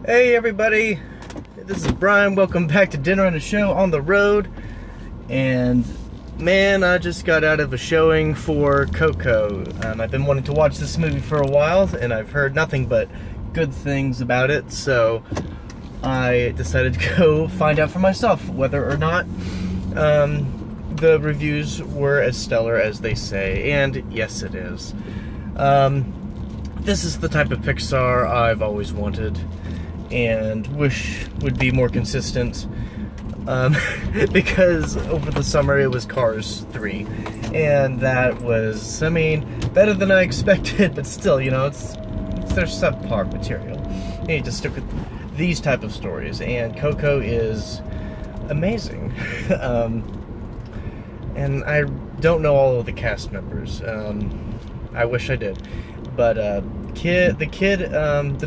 Hey everybody, this is Brian. Welcome back to Dinner and a Show on the Road. And man, I just got out of a showing for Coco. I've been wanting to watch this movie for a while, and I've heard nothing but good things about it, so I decided to go find out for myself whether or not the reviews were as stellar as they say, and yes it is. This is the type of Pixar I've always wanted and wish would be more consistent, because over the summer it was Cars 3, and that was, I mean, better than I expected, but still, you know, it's their subpar material. You need to stick with these type of stories, and Coco is amazing. And I don't know all of the cast members. I wish I did, but the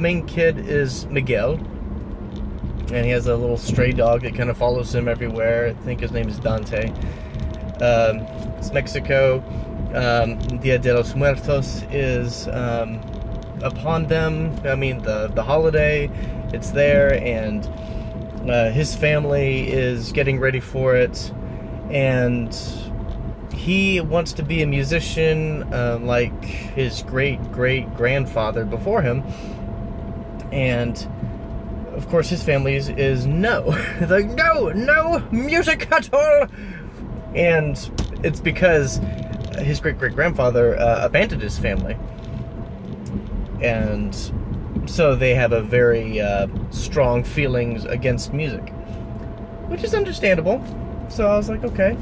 main kid is Miguel, and he has a little stray dog that kind of follows him everywhere. I think his name is Dante. It's Mexico. Dia de los Muertos is upon them. I mean, the holiday, it's there, and his family is getting ready for it, and he wants to be a musician like his great-great-grandfather before him, and of course his family is no. It's like, no music at all! And it's because his great-great-grandfather abandoned his family, and so they have a very strong feelings against music, which is understandable. So I was like, okay.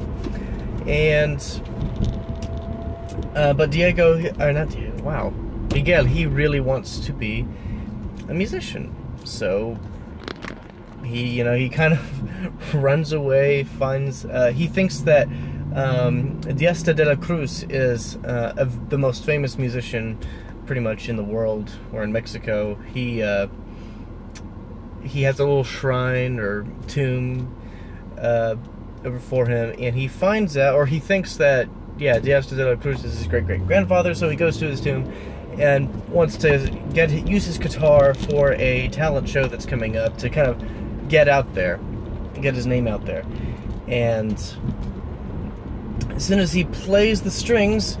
And but Miguel, he really wants to be a musician. So he kind of runs away, finds he thinks that Diesta de la Cruz is the most famous musician pretty much in the world, or in Mexico. He has a little shrine or tomb over for him, and he finds out, or he thinks that, yeah, Diesta de la Cruz is his great-great-grandfather, so he goes to his tomb and wants to use his guitar for a talent show that's coming up to kind of get out there, get his name out there. And as soon as he plays the strings,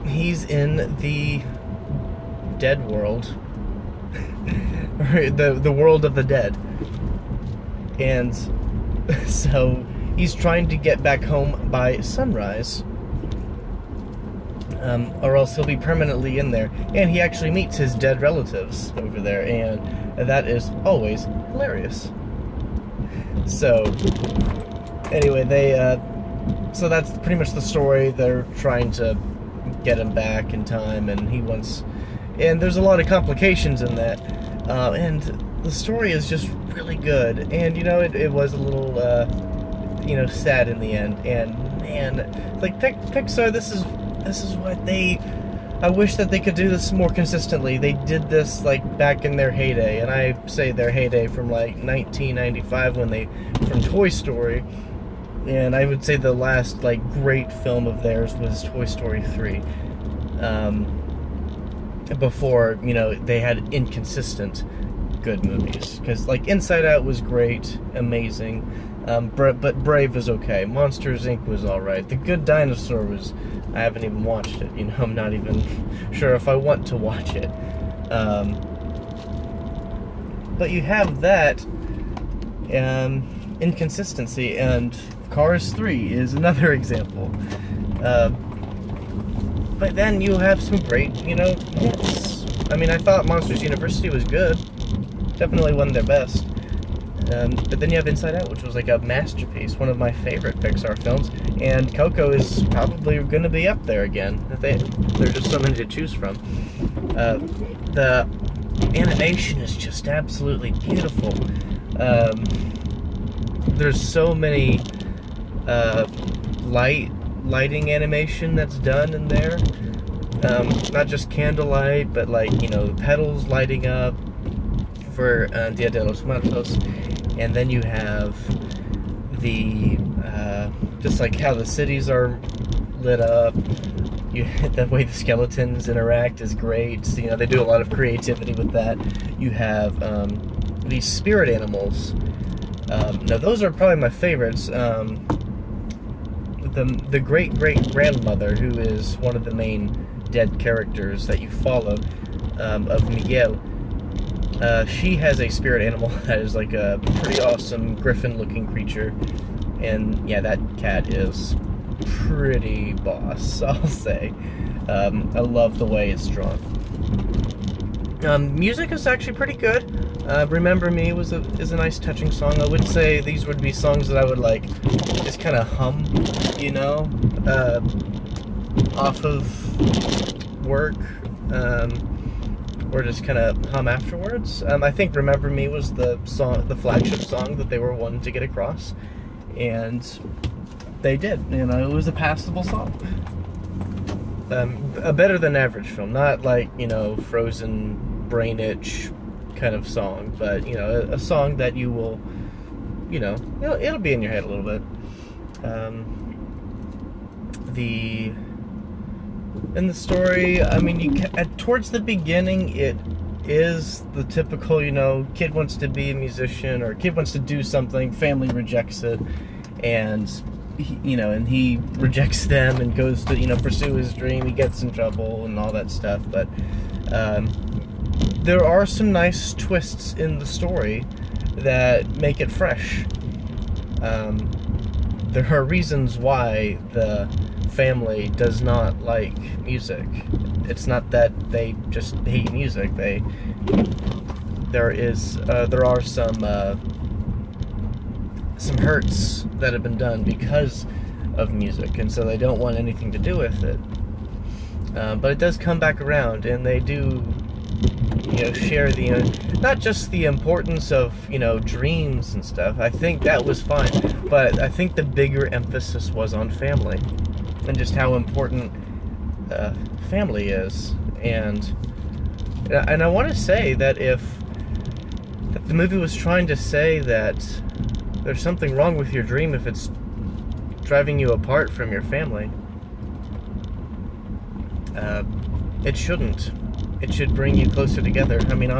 he's in the dead world, or the world of the dead. And so he's trying to get back home by sunrise, or else he'll be permanently in there. And he actually meets his dead relatives over there, and that is always hilarious. So anyway, so that's pretty much the story. They're trying to get him back in time, and and there's a lot of complications in that, and the story is just really good. And you know, it was a little sad in the end. And man, like Pixar, this is what I wish that they could do this more consistently. They did this like back in their heyday, and I say their heyday from like 1995 from Toy Story. And I would say the last like great film of theirs was Toy Story 3. Before, you know, they had inconsistent good movies, because like Inside Out was great, amazing, but Brave was okay. Monsters Inc. was alright. The Good Dinosaur was, I haven't even watched it, you know, I'm not even sure if I want to watch it. But you have that inconsistency, and Cars 3 is another example. But then you have some great, you know, hits. I mean, I thought Monsters University was good. Definitely wasn't their best. But then you have Inside Out, which was like a masterpiece, one of my favorite Pixar films. And Coco is probably going to be up there again. There's just so many to choose from. The animation is just absolutely beautiful. There's so many lighting animation that's done in there. Not just candlelight, but like, you know, pedals lighting up for Dia de los Muertos. And then you have the just like how the cities are lit up, The way the skeletons interact is great. You know, they do a lot of creativity with that. You have these spirit animals. Now those are probably my favorites. The great-great-grandmother, who is one of the main dead characters that you follow, of Miguel, she has a spirit animal that is like a pretty awesome griffin-looking creature, and yeah, that cat is pretty boss, I'll say. I love the way it's drawn. Music is actually pretty good. Remember Me is a nice touching song. I wouldn't say these would be songs that I would like just kind of hum, you know, off of work, or just kind of hum afterwards. I think Remember Me was the flagship song that they were wanting to get across, and they did. You know, it was a passable song. A better than average film, not like, you know, Frozen, brain itch kind of song, but, you know, a song that you will, you know, it'll be in your head a little bit. In the story, I mean, towards the beginning, it is the typical, you know, kid wants to be a musician, or kid wants to do something, family rejects it, and he rejects them and goes to, you know, pursue his dream. He gets in trouble and all that stuff, but there are some nice twists in the story that make it fresh. There are reasons why the family does not like music. It's not that they just hate music. There are some hurts that have been done because of music, and so they don't want anything to do with it. But it does come back around, and they do, you know, share not just the importance of, you know, dreams and stuff. I think that was fine, but I think the bigger emphasis was on family and just how important family is. And I want to say that if the movie was trying to say that there's something wrong with your dream if it's driving you apart from your family, it shouldn't. It should bring you closer together. I mean,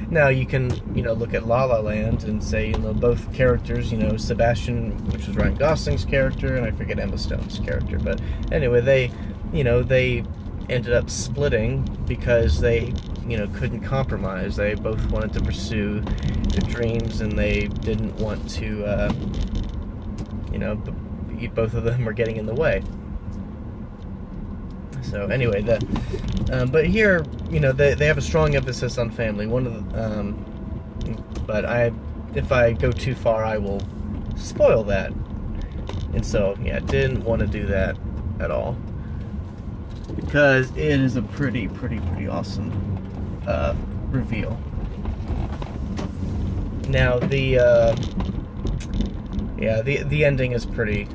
now you can, you know, look at La La Land and say, you know, both characters, you know, Sebastian, which was Ryan Gosling's character, and I forget Emma Stone's character, but anyway, they ended up splitting because they, you know, couldn't compromise. They both wanted to pursue their dreams, and they didn't want to, you know, both of them were getting in the way. So anyway, but here, you know, they have a strong emphasis on family. But if I go too far, I will spoil that. And so, yeah, didn't want to do that at all, because it is a pretty awesome reveal. Now the ending is pretty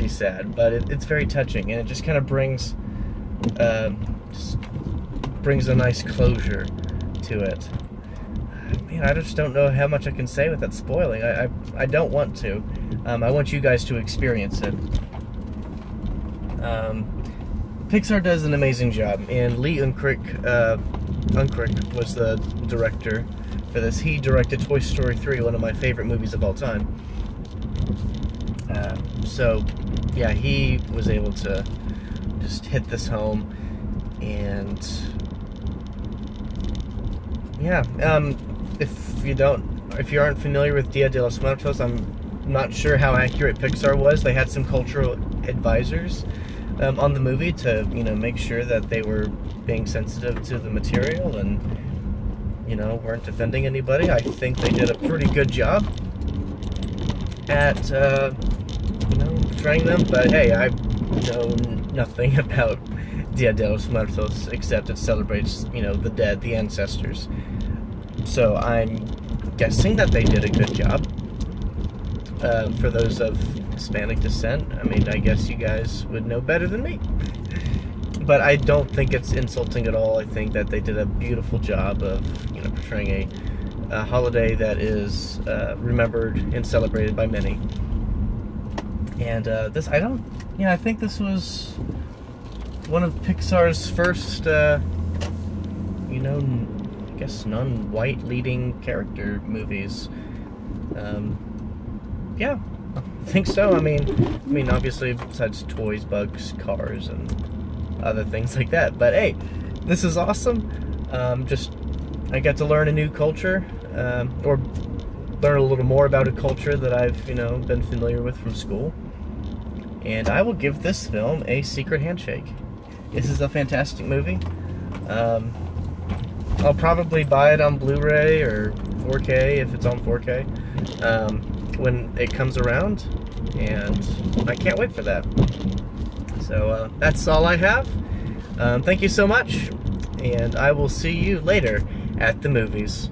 sad, but it's very touching, and it just kind of brings a nice closure to it. Man, I just don't know how much I can say without spoiling. I don't want to. I want you guys to experience it. Pixar does an amazing job, and Lee Unkrich was the director for this. He directed Toy Story 3, one of my favorite movies of all time. So, yeah, he was able to just hit this home, and yeah, if you aren't familiar with Dia de los Muertos, I'm not sure how accurate Pixar was. They had some cultural advisors on the movie to, you know, make sure that they were being sensitive to the material and, you know, weren't offending anybody. I think they did a pretty good job at, you know, portraying them. But hey, I know nothing about Dia de los Muertos except it celebrates, you know, the dead, the ancestors. So I'm guessing that they did a good job. For those of Hispanic descent, I mean, I guess you guys would know better than me. But I don't think it's insulting at all. I think that they did a beautiful job of, you know, portraying a holiday that is remembered and celebrated by many. And I think this was one of Pixar's first, you know, I guess non-white leading character movies. Yeah, I think so. I mean, obviously, besides toys, bugs, cars, and other things like that. But hey, this is awesome. I got to learn a new culture, or learn a little more about a culture that I've, you know, been familiar with from school. And I will give this film a secret handshake. This is a fantastic movie. I'll probably buy it on Blu-ray or 4K if it's on 4K when it comes around, and I can't wait for that. So that's all I have. Thank you so much, and I will see you later at the movies.